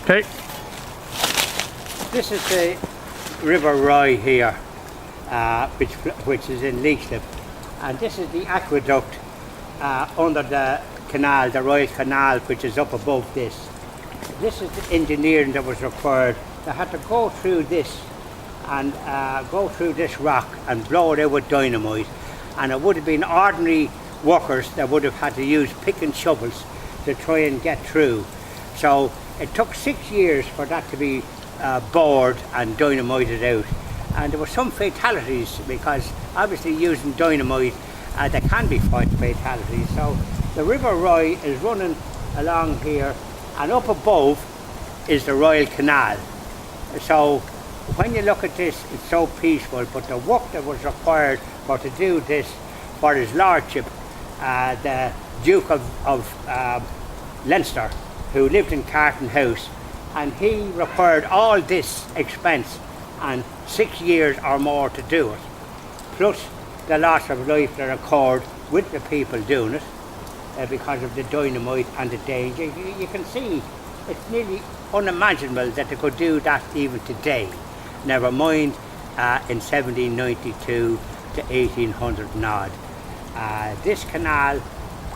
Okay. This is the River Roy here, which is in Leixlip, and this is the aqueduct under the canal, the Royal Canal, which is up above this. This is the engineering that was required. They had to go through this and go through this rock and blow it out with dynamite, and it would have been ordinary workers that would have had to use pick and shovels to try and get through. So it took 6 years for that to be bored and dynamited out, and there were some fatalities because obviously using dynamite there can be fatalities. So the River Roy is running along here, and up above is the Royal Canal. So when you look at this, it's so peaceful, but the work that was required for to do this for his lordship, the Duke of Leinster, who lived in Carton House, and he required all this expense and 6 years or more to do it, plus the loss of life that occurred with the people doing it because of the dynamite and the danger. You can see it's nearly unimaginable that they could do that even today, never mind in 1792 to 1800 and odd. This canal,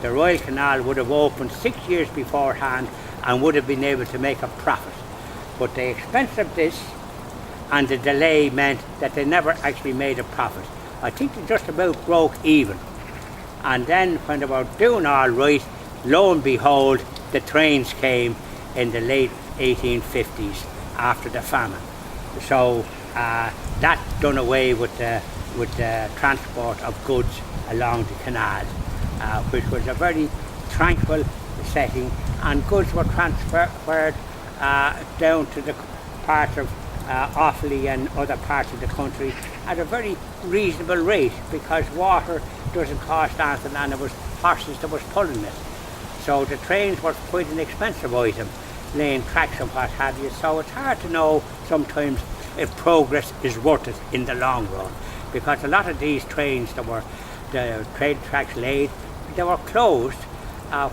the Royal Canal, would have opened 6 years beforehand and would have been able to make a profit. But the expense of this and the delay meant that they never actually made a profit. I think they just about broke even. And then when they were doing all right, lo and behold, the trains came in the late 1850s after the famine. So that done away with the transport of goods along the canal, which was a very tranquil setting, and goods were transferred down to the parts of Offaly and other parts of the country at a very reasonable rate, because water doesn't cost anything and it was horses that was pulling it. So the trains were quite an expensive item, laying tracks and what have you. So it's hard to know sometimes if progress is worth it in the long run, because a lot of these trains that were the train tracks laid, they were closed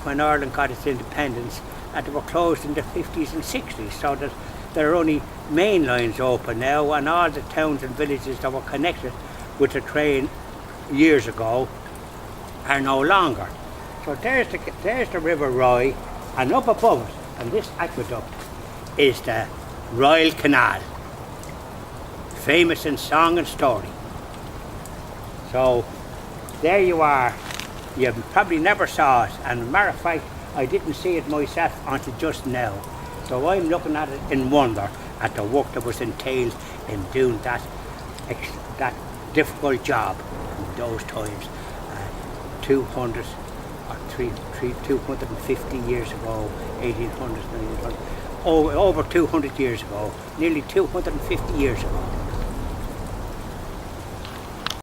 when Ireland got its independence, and they were closed in the 50s and 60s, so that there are only main lines open now, and all the towns and villages that were connected with the train years ago are no longer. So there's the River Roy, and up above it, and this aqueduct, is the Royal Canal, famous in song and story. So there you are. You probably never saw it, and as a matter of fact, I didn't see it myself until just now. So I'm looking at it in wonder at the work that was entailed in doing that difficult job in those times, 200 or 250 years ago, 1800, 1900, over 200 years ago, nearly 250 years ago.